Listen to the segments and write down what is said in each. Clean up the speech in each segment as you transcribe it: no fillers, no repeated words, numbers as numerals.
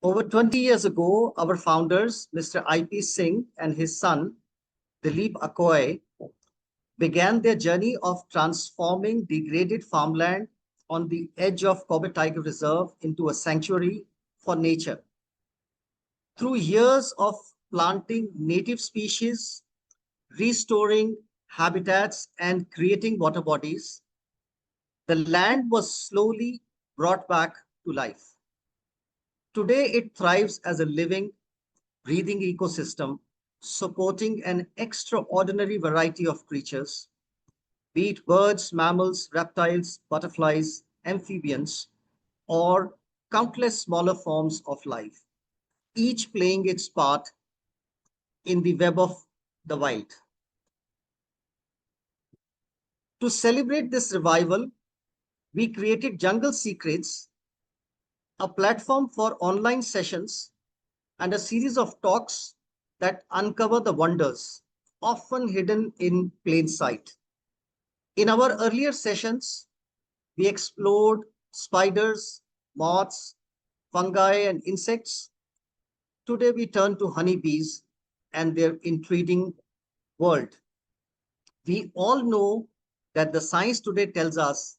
Over 20 years ago, our founders, Mr. I.P. Singh and his son, Dilip Akoy, began their journey of transforming degraded farmland on the edge of Corbett Tiger Reserve into a sanctuary for nature. Through years of planting native species, restoring habitats, and creating water bodies, the land was slowly brought back to life. Today, it thrives as a living, breathing ecosystem, supporting an extraordinary variety of creatures, be it birds, mammals, reptiles, butterflies, amphibians, or countless smaller forms of life, each playing its part in the web of the wild. To celebrate this revival, we created Jungle Secrets, a platform for online sessions and a series of talks that uncover the wonders often hidden in plain sight. In our earlier sessions, we explored spiders, moths, fungi, and insects. Today, we turn to honeybees and their intriguing world. We all know that the science today tells us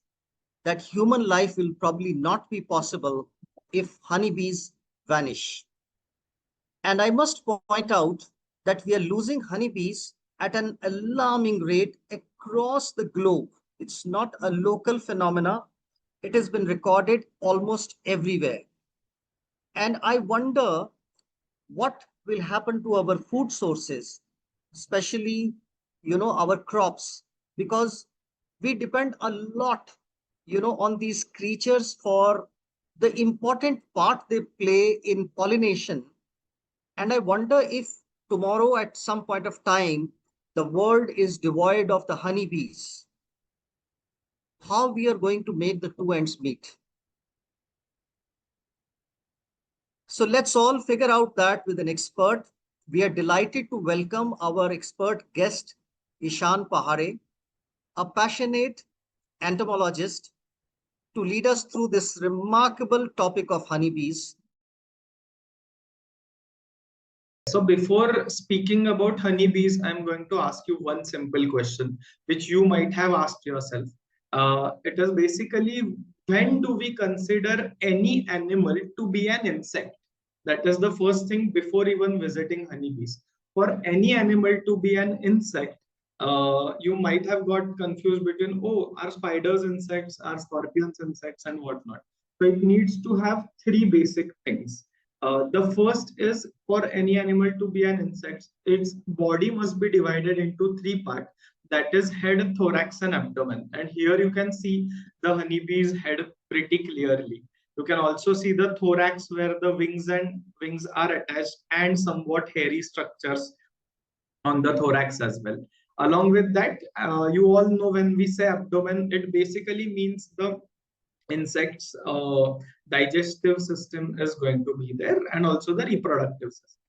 that human life will probably not be possible if honeybees vanish. And I must point out that we are losing honeybees at an alarming rate across the globe. It's not a local phenomena. It has been recorded almost everywhere. And I wonder what will happen to our food sources, especially, our crops, because we depend a lot, on these creatures for the important part they play in pollination. And I wonder if tomorrow, at some point of time, the world is devoid of the honeybees, how we are going to make the two ends meet. So let's all figure out that with an expert. We are delighted to welcome our expert guest, Eshaan Pahade, a passionate entomologist, to lead us through this remarkable topic of honeybees. So before speaking about honeybees, I'm going to ask you one simple question, which you might have asked yourself. It is basically, when do we consider any animal to be an insect? That is the first thing before even visiting honeybees. For any animal to be an insect, you might have got confused between, oh, are spiders insects, are scorpions insects, and whatnot. So it needs to have three basic things. The first is, for any animal to be an insect, its body must be divided into three parts. That is head, thorax, and abdomen. And here you can see the honeybee's head pretty clearly. You can also see the thorax where the wings are attached, and somewhat hairy structures on the thorax as well. Along with that, you all know when we say abdomen, it basically means the insects digestive system is going to be there, and also the reproductive system.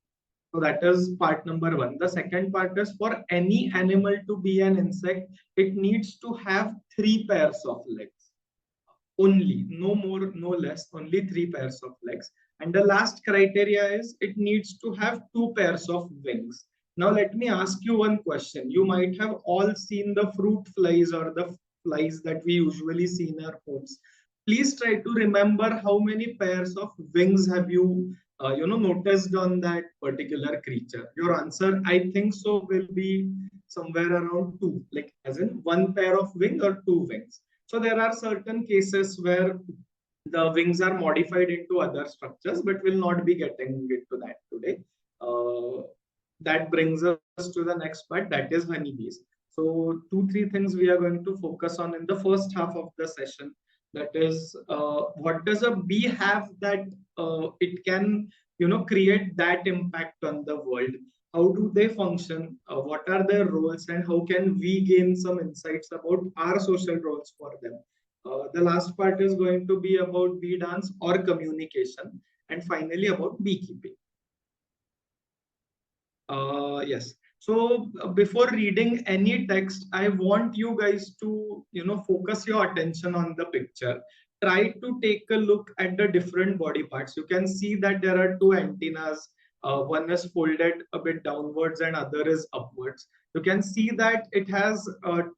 So that is part number one. The second part is, for any animal to be an insect, it needs to have three pairs of legs. Only, no more, no less, only three pairs of legs. And the last criteria is, it needs to have two pairs of wings. Now let me ask you one question. You might have all seen the fruit flies or the flies that we usually see in our homes. Please try to remember how many pairs of wings have you noticed on that particular creature. Your answer, I think so, will be somewhere around two, like as in one pair of wing or two wings. So there are certain cases where the wings are modified into other structures, but we'll not be getting into that today. That brings us to the next part, that is honeybees. So 2-3 things we are going to focus on in the first half of the session. That is, what does a bee have that it can create that impact on the world? How do they function? What are their roles, and how can we gain some insights about our social roles for them? The last part is going to be about bee dance or communication, and finally about beekeeping. Yes. So before reading any text, I want you guys to focus your attention on the picture. try to take a look at the different body parts. You can see that there are two antennas. One is folded a bit downwards and other is upwards. You can see that it has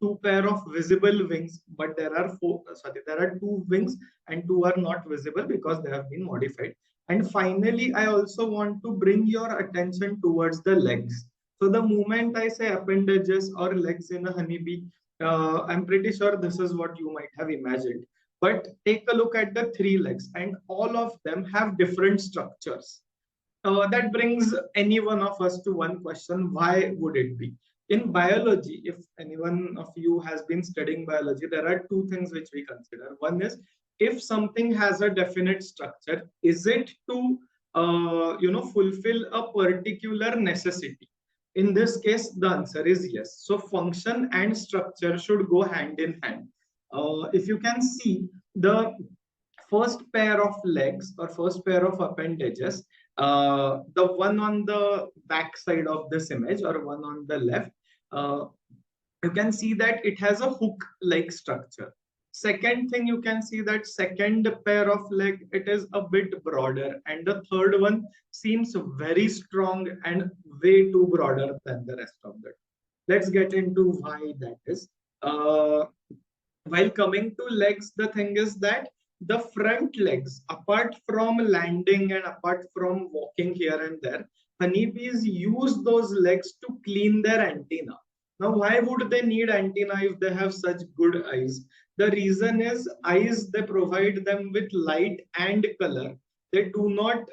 two pair of visible wings, but there are there are two wings and two are not visible because they have been modified. And finally, I also want to bring your attention towards the legs. So the moment I say appendages or legs in a honeybee, I'm pretty sure this is what you might have imagined. But take a look at the three legs, and all of them have different structures. That brings any one of us to one question: why would it be? In biology, if anyone of you has been studying biology, there are two things which we consider. One is, if something has a definite structure, is it to fulfill a particular necessity? In this case, the answer is yes. So function and structure should go hand in hand. If you can see the first pair of legs or first pair of appendages, the one on the back side of this image or one on the left, uh, you can see that it has a hook like structure. Second thing, you can see that second pair of leg, it is a bit broader, and the third one seems very strong and way too broader than the rest of it. Let's get into why that is. uh, while coming to legs, the thing is that the front legs, apart from landing and apart from walking here and there, honeybees use those legs to clean their antenna. Now, why would they need antenna if they have such good eyes? The reason is eyes, they provide them with light and color. They do not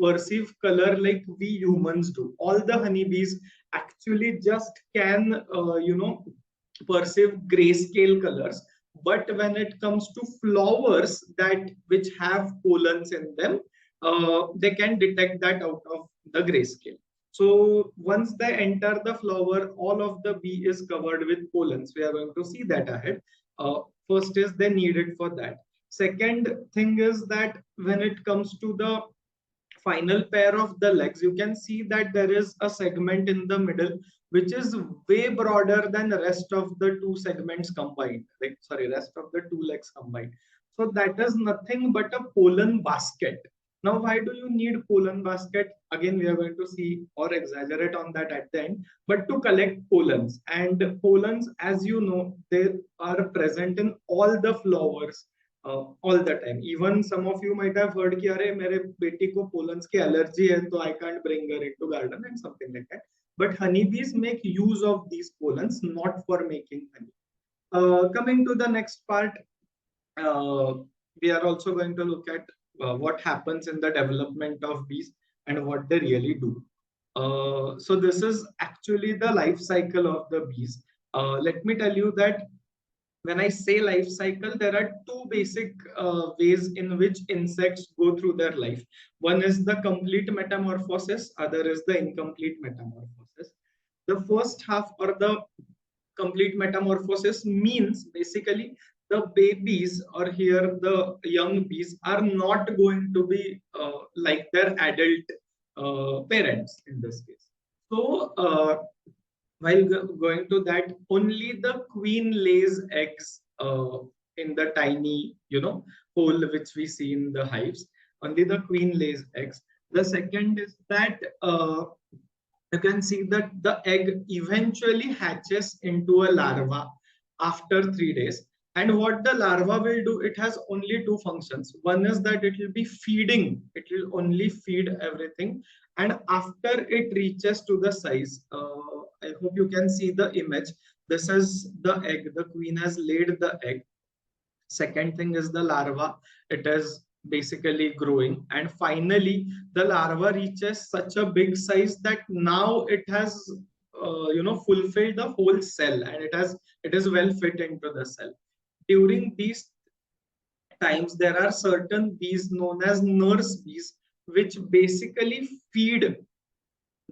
perceive color like we humans do. All the honeybees actually just can, perceive grayscale colors, but when it comes to flowers that which have pollens in them, they can detect that out of the grayscale. So once they enter the flower, all of the bee is covered with pollens. We are going to see that ahead. First is they need it for that. Second thing is that when it comes to the final pair of the legs, you can see that there is a segment in the middle which is way broader than the rest of the two segments combined, like sorry, rest of the two legs combined. So that is nothing but a pollen basket. Now, why do you need pollen basket? Again, we are going to see or exaggerate on that at the end, but to collect pollens. And pollens, as you know, they are present in all the flowers all the time. Even some of you might have heard कि अरे मेरे बेटी को pollens की allergy है तो I can't bring her into garden and something like that. But honeybees make use of these pollens not for making honey. Coming to the next part, uh, we are also going to look at what happens in the development of bees and what they really do. So this is actually the life cycle of the bees. Let me tell you that when I say life cycle, there are two basic ways in which insects go through their life. One is the complete metamorphosis, other is the incomplete metamorphosis. The first half or the complete metamorphosis means basically the babies or here the young bees are not going to be like their adult parents in this case. So while going to that, only the queen lays eggs in the tiny, hole which we see in the hives. Only the queen lays eggs. The second is that you can see that the egg eventually hatches into a larva after 3 days. And what the larva will do, it has only two functions. One is that it will be feeding, it will only feed everything. And after it reaches to the size, I hope you can see the image. This is the egg. The queen has laid the egg. Second thing is the larva. It is basically growing. And finally, the larva reaches such a big size that now it has, fulfilled the whole cell, and it is well fit into the cell. During these times, there are certain bees known as nurse bees, which basically feed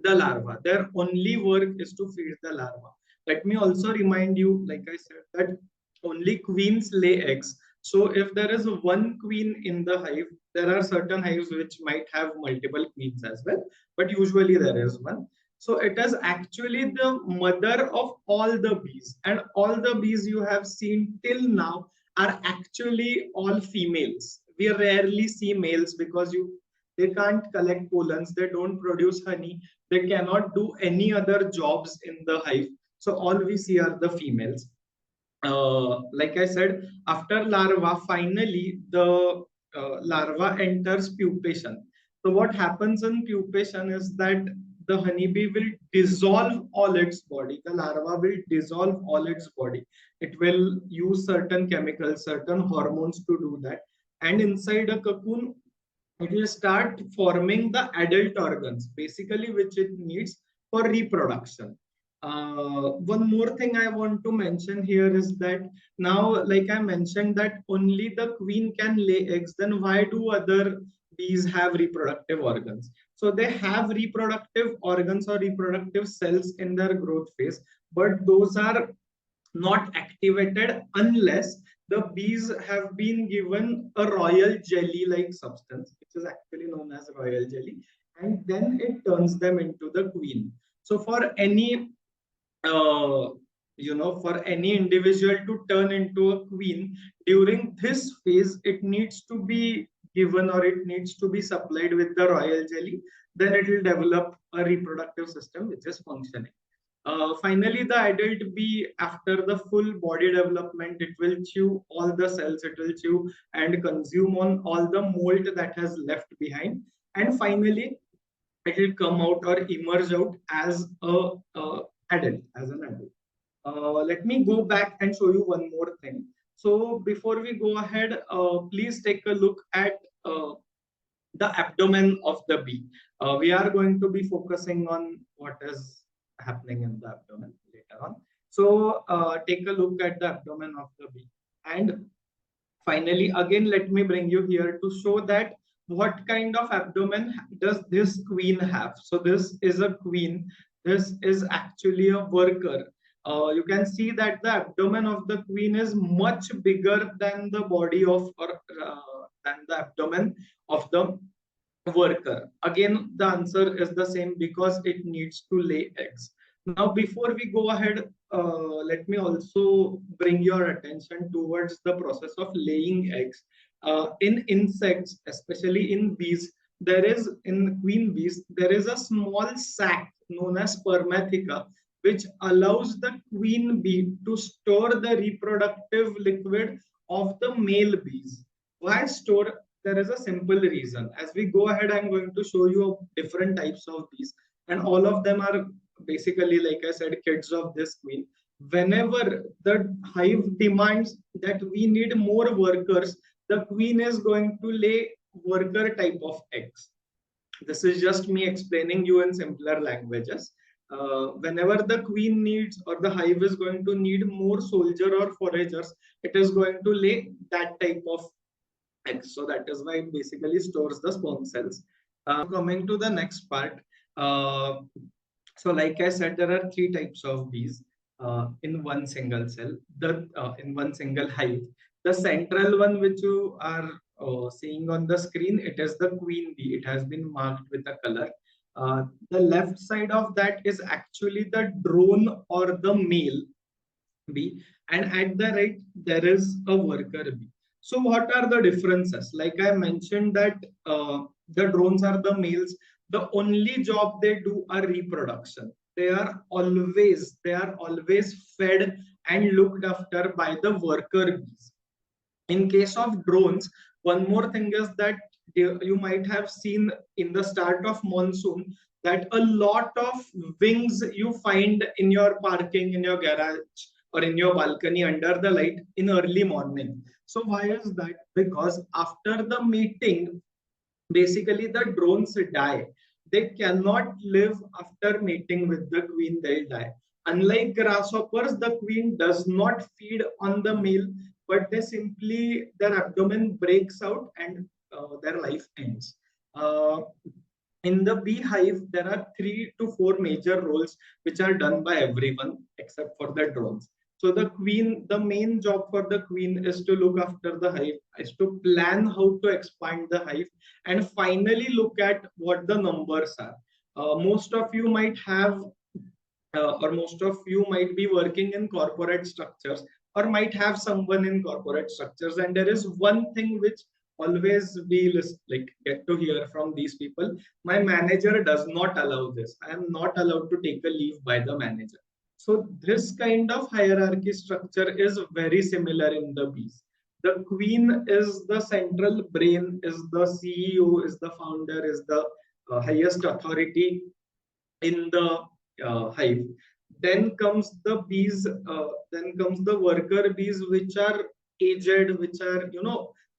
the larva. Their only work is to feed the larva. Let me also remind you, like I said, that only queens lay eggs. So if there is one queen in the hive, there are certain hives which might have multiple queens as well, but usually there is one. So it is actually the mother of all the bees, and all the bees you have seen till now are actually all females. We rarely see males because they can't collect pollens, they don't produce honey, they cannot do any other jobs in the hive. So all we see are the females. Like I said, after larva, finally the larva enters pupation. So what happens in pupation is that the honeybee will dissolve all its body. The larva will dissolve all its body. It will use certain chemicals, certain hormones to do that. And inside a cocoon, it will start forming the adult organs, basically, which it needs for reproduction. One more thing I want to mention here is that now, like I mentioned, that only the queen can lay eggs, then why do other bees have reproductive organs? So they have reproductive organs or reproductive cells in their growth phase, but those are not activated unless the bees have been given a royal jelly like substance, which is actually known as royal jelly, and then it turns them into the queen. So for any uh, for any individual to turn into a queen during this phase, it needs to be given or it needs to be supplied with the royal jelly. Then it will develop a reproductive system which is functioning. Finally, the adult bee, after the full body development, it will chew all the cells, it will chew and consume on all the mold that has left behind. And finally, it will come out or emerge out as an adult. Let me go back and show you one more thing. So before we go ahead, please take a look at the abdomen of the bee. We are going to be focusing on what is happening in the abdomen later on. So take a look at the abdomen of the bee. And finally, again, let me bring you here to show that what kind of abdomen does this queen have. So this is a queen. This is actually a worker. You can see that the abdomen of the queen is much bigger than the body of or than the abdomen of the worker. Again, the answer is the same because it needs to lay eggs. Now, before we go ahead, let me also bring your attention towards the process of laying eggs. In insects, especially in bees, in queen bees, there is a small sac known as spermatheca, which allows the queen bee to store the reproductive liquid of the male bees. Why store? There is a simple reason. As we go ahead, I'm going to show you different types of bees, and all of them are basically, like I said, kids of this queen. Whenever the hive demands that we need more workers, the queen is going to lay worker type of eggs. This is just me explaining you in simpler languages. Whenever the queen needs or the hive is going to need more soldier or foragers, it is going to lay that type of eggs. So that is why it basically stores the sperm cells. Coming to the next part. So like I said, there are three types of bees in one single cell, in one single hive. The central one, which you are seeing on the screen, it is the queen bee. It has been marked with a color. The left side of that is actually the drone or the male bee, and at the right there is a worker bee. So what are the differences? Like I mentioned that the drones are the males. The only job they do are reproduction. They are always fed and looked after by the worker bees. In case of drones, one more thing is that you might have seen in the start of monsoon that a lot of wings you find in your parking, in your garage, or in your balcony under the light in early morning. So why is that? Because after the mating, basically the drones die. They cannot live after mating with the queen, they'll die. Unlike grasshoppers, the queen does not feed on the male, but they simply, their abdomen breaks out and their life ends. In the beehive, there are 3 to 4 major roles which are done by everyone except for the drones. So the queen, the main job for the queen is to look after the hive, is to plan how to expand the hive, and finally look at what the numbers are. Most of you might have or most of you might be working in corporate structures or might have someone in corporate structures. And there is one thing which always we like get to hear from these people: my manager does not allow this. I am not allowed to take a leave by the manager. So this kind of hierarchy structure is very similar in the bees. The queen is the central brain, is the CEO, is the founder, is the highest authority in the hive. Then comes the bees, then comes the worker bees, which are aged, which are,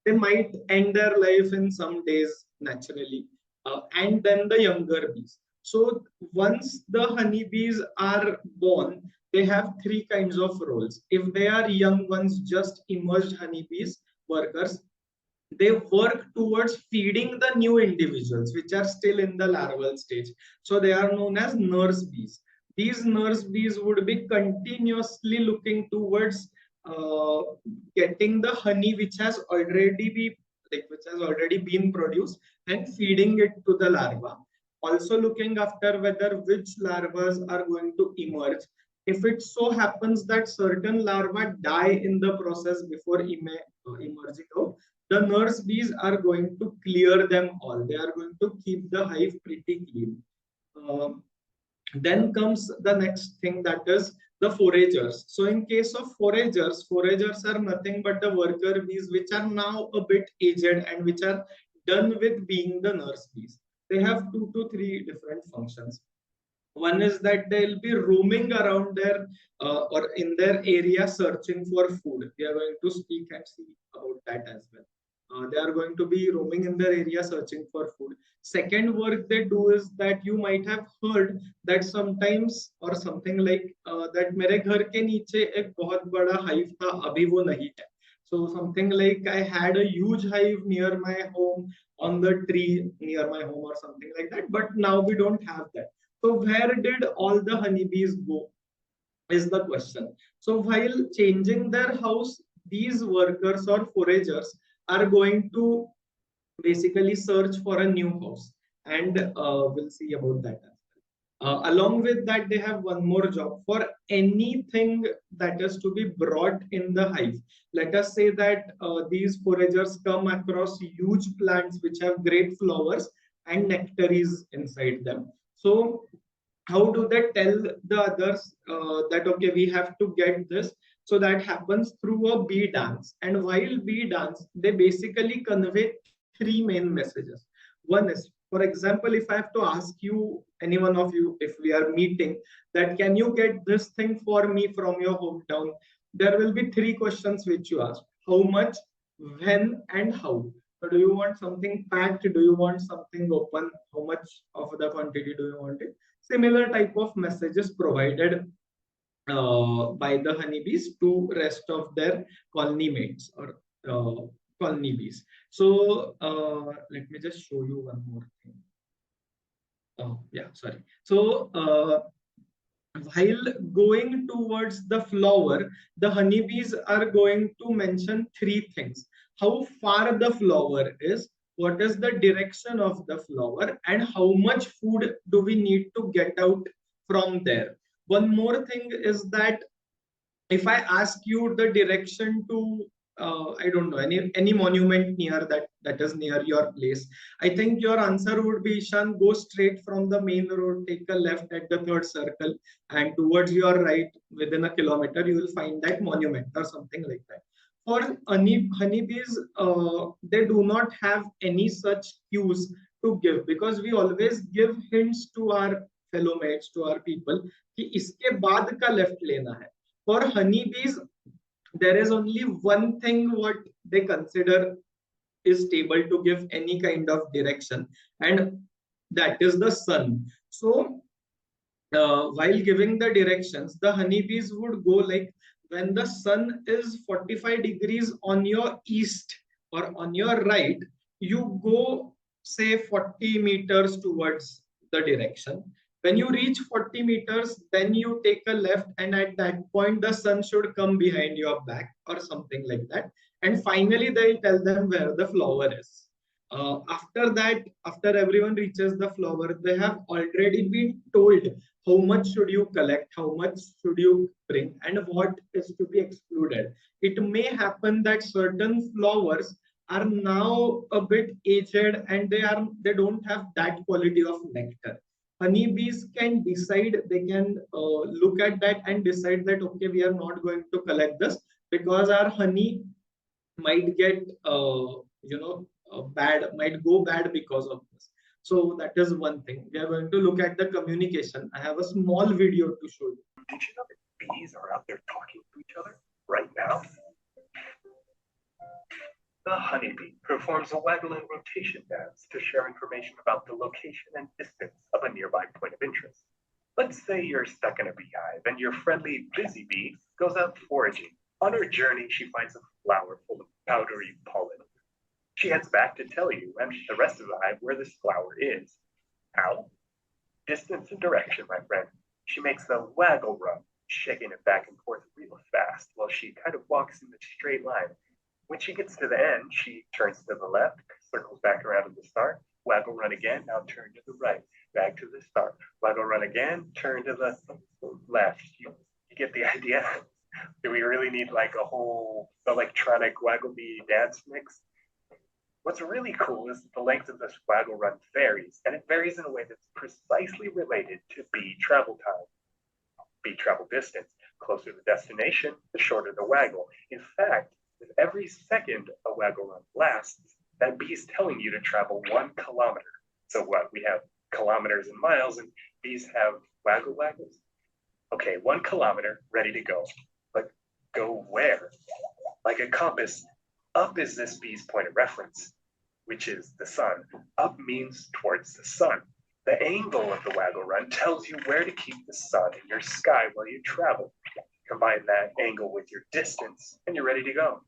they might end their life in some days naturally. And then the younger bees. So once the honeybees are born, they have three kinds of roles. If they are young ones, just emerged honeybees, workers, they work towards feeding the new individuals which are still in the larval stage. So they are known as nurse bees. These nurse bees would be continuously looking towards uh, getting the honey which has already been produced, and feeding it to the larva. Also looking after whether which larvas are going to emerge. If it so happens that certain larvae die in the process before emerging out, the nurse bees are going to clear them all. They are going to keep the hive pretty clean. Um, then comes the next thing, that is the foragers. So in case of foragers are nothing but the worker bees which are now a bit aged and which are done with being the nurse bees. They have 2 to 3 different functions. One is that they'll be roaming around their or in their area searching for food. We are going to speak and see about that as well. They are going to be roaming in their area searching for food. Second work they do is that you might have heard that sometimes or something like that मेरे घर के नीचे एक बहुत बड़ा hive था, अभी वो नहीं है. So something like I had a huge hive near my home, on the tree near my home or something like that, but now we don't have that. So where did all the honeybees go is the question. So while changing their house, these workers or foragers are going to basically search for a new house, and we'll see about that. Along with that, they have one more job for anything that is to be brought in the hive. Let us say that these foragers come across huge plants which have great flowers and nectaries inside them. So how do they tell the others that okay, we have to get this? So that happens through a bee dance, and while bee dance they basically convey three main messages. One is, for example, if I have to ask you, any one of you, if we are meeting, that can you get this thing for me from your hometown, there will be three questions which you ask: how much, when, and how. So do you want something packed? Do you want something open? How much of the quantity do you want it? Similar type of messages provided by the honeybees to rest of their colony mates or colony bees. So let me just show you one more thing. Oh yeah, sorry. So while going towards the flower, the honeybees are going to mention three things: how far the flower is, what is the direction of the flower, and how much food do we need to get out from there. One more thing is that if I ask you the direction to I don't know, any monument near that is near your place, I think your answer would be, Ishan, go straight from the main road, take a left at the third circle, and towards your right, within a kilometer, you will find that monument or something like that. For honeybees, they do not have any such cues to give, because we always give hints to our fellow mates, to our people, कि इसके बाद का left लेना है. For honeybees, there is only one thing what they consider is able to give any kind of direction, and that is the sun. So while giving the directions, the honeybees would go like, when the sun is 45 degrees on your east or on your right, you go say 40 meters towards the direction. When you reach 40 meters, then you take a left, and at that point, the sun should come behind your back or something like that. And finally, they'll tell them where the flower is. After that, after everyone reaches the flower, they have already been told how much should you collect, how much should you bring, and what is to be excluded. It may happen that certain flowers are now a bit aged and they don't have that quality of nectar. Honeybees can decide, they can look at that and decide that okay, we are not going to collect this because our honey might get bad, might go bad because of this. So that is one thing. We are going to look at the communication. I have a small video to show you. Did you know that bees are out there talking to each other right now? The honeybee performs a waggle and rotation dance to share information about the location and distance of a nearby point of interest. Let's say you're stuck in a beehive and your friendly busy bee goes out foraging. On her journey, she finds a flower full of powdery pollen. She heads back to tell you and the rest of the hive where this flower is. How? Distance and direction, my friend. She makes the waggle run, shaking it back and forth real fast while she kind of walks in the straight line. When she gets to the end, she turns to the left, circles back around to the start, waggle run again, now turn to the right, back to the start, waggle run again, turn to the left. You get the idea? Do we really need like a whole electronic waggle bee dance mix? What's really cool is that the length of this waggle run varies, and it varies in a way that's precisely related to bee travel time. Bee travel distance. Closer the destination, the shorter the waggle. In fact, if every second a waggle run lasts, that bee is telling you to travel 1 kilometer. So what? We have kilometers and miles, and bees have waggles. Okay, 1 kilometer, ready to go. But go where? Like a compass, up is this bee's point of reference, which is the sun. Up means towards the sun. The angle of the waggle run tells you where to keep the sun in your sky while you travel. Combine that angle with your distance, and you're ready to go.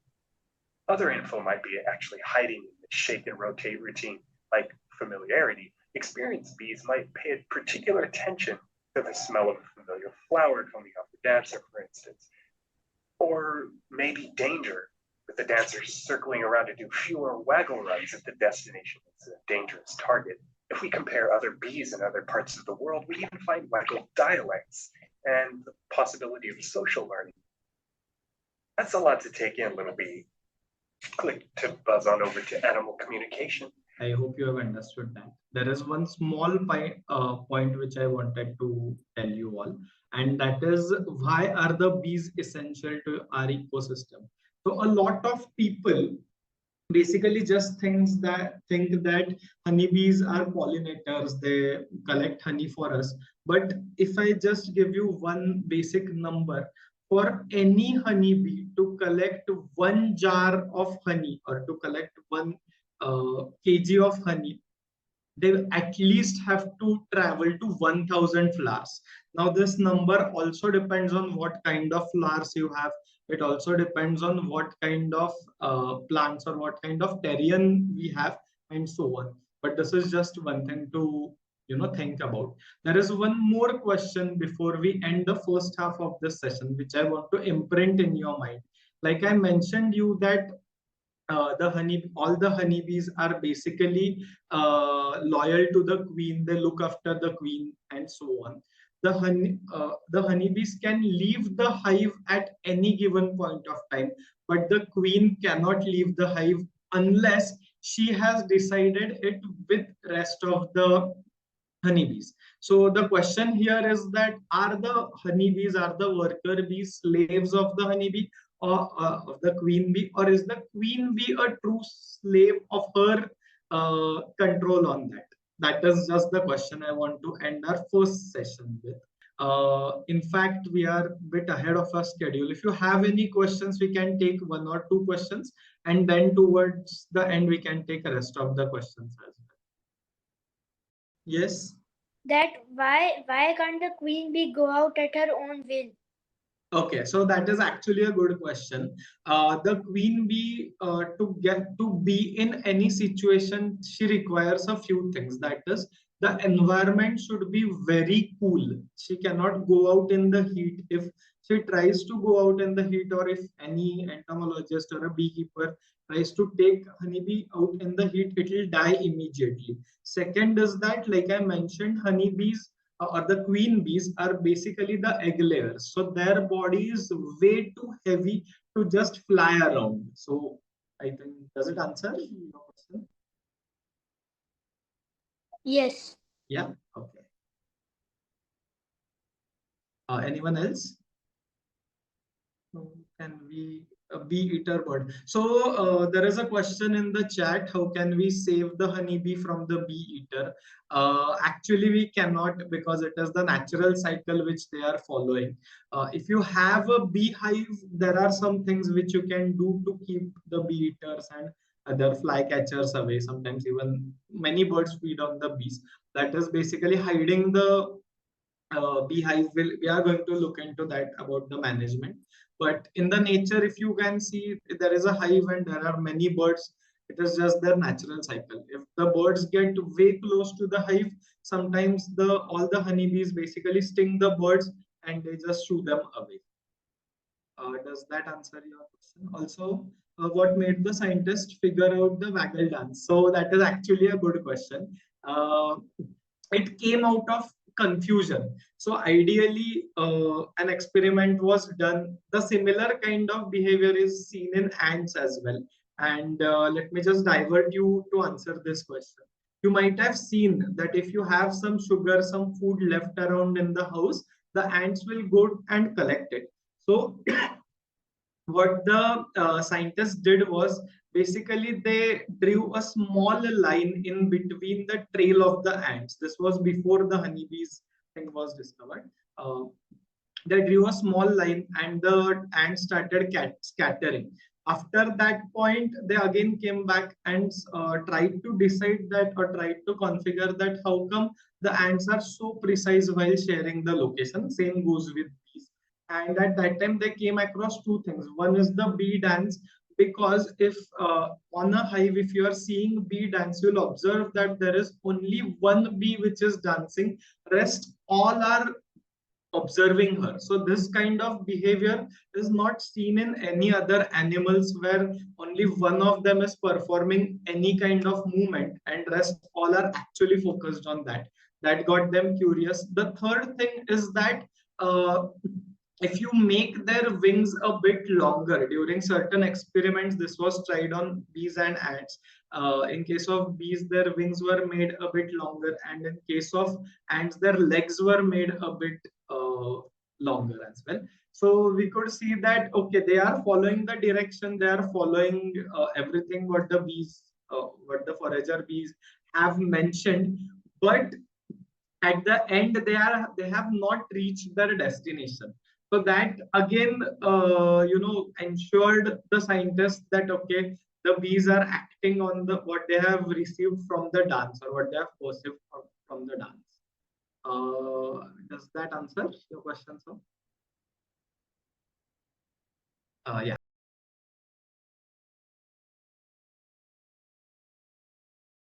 Other info might be actually hiding in the shake and rotate routine, like familiarity. Experienced bees might pay particular attention to the smell of a familiar flower coming off the dancer, for instance. Or maybe danger, with the dancer circling around to do fewer waggle runs if the destination is a dangerous target. If we compare other bees in other parts of the world, we even find waggle dialects and the possibility of social learning. That's a lot to take in, little bee. Click to buzz on over to animal communication. I hope you have understood that. There is one small point which I wanted to tell you all, and that is why are the bees essential to our ecosystem? So a lot of people basically just think that honeybees are pollinators, they collect honey for us. But if I just give you one basic number, for any honeybee to collect 1 jar of honey or to collect 1 kg of honey, they at least have to travel to 1000 flowers. Now this number also depends on what kind of flowers you have. It also depends on what kind of plants or what kind of terrain we have, and so on. But this is just one thing to think about. There is one more question before we end the first half of this session, which I want to imprint in your mind. Like I mentioned you that all the honeybees are basically loyal to the queen. They look after the queen and so on. The honeybees can leave the hive at any given point of time, but the queen cannot leave the hive unless she has decided it with rest of the honeybees. So the question here is that are the honeybees, are the worker bees slaves of the honeybee or of the queen bee, or is the queen bee a true slave of her control on that? That is just the question I want to end our first session with. In fact, we are a bit ahead of our schedule. If you have any questions, we can take 1 or 2 questions, and then towards the end, we can take the rest of the questions as well. Yes? That why can't the queen bee go out at her own will? Okay, so that is actually a good question. The queen bee, to be in any situation, she requires a few things. That is, the environment should be very cool. She cannot go out in the heat. If she tries to go out in the heat, or if any entomologist or a beekeeper tries to take honeybee out in the heat, it will die immediately. Second is that, like I mentioned, honeybees or the queen bees are basically the egg layers. So their body is way too heavy to just fly around. So I think, does it answer your question? Yes. Yeah. Okay. Anyone else? Can we bee eater bird? So there is a question in the chat. How can we save the honeybee from the bee eater? Actually, we cannot, because it is the natural cycle which they are following. If you have a beehive, there are some things which you can do to keep the bee eaters and other flycatchers away. Sometimes even many birds feed on the bees. That is basically hiding the beehive. We are going to look into that about the management. But in the nature, if you can see, there is a hive and there are many birds. It is just their natural cycle. If the birds get way close to the hive, sometimes the all the honeybees basically sting the birds and they just shoo them away. Does that answer your question? Also, what made the scientists figure out the waggle dance? So that is actually a good question. Uh, it came out of confusion. So ideally, an experiment was done. The similar kind of behavior is seen in ants as well. And let me just divert you to answer this question. You might have seen that if you have some sugar, some food left around in the house, the ants will go and collect it. So what the scientists did was basically they drew a small line in between the trail of the ants. This was before the honeybees thing was discovered. They drew a small line and the ants started scattering. After that point, they again came back and tried to decide that, or tried to configure that how come the ants are so precise while sharing the location. Same goes with bees. And at that time, they came across two things. One is the bee dance, because if on a hive, if you are seeing bee dance, you'll observe that there is only one bee which is dancing. Rest all are observing her. So this kind of behavior is not seen in any other animals, where only one of them is performing any kind of movement and rest all are actually focused on that. That got them curious. The third thing is that if you make their wings a bit longer during certain experiments, this was tried on bees and ants. In case of bees, their wings were made a bit longer, and in case of ants, their legs were made a bit longer as well. So we could see that okay, they are following the direction, they are following everything what the bees, what the forager bees have mentioned, but at the end they have not reached their destination. So that again ensured the scientists that okay, the bees are acting on the what they have received from the dance, or what they have perceived from the dance. Does that answer your question, sir? Yeah.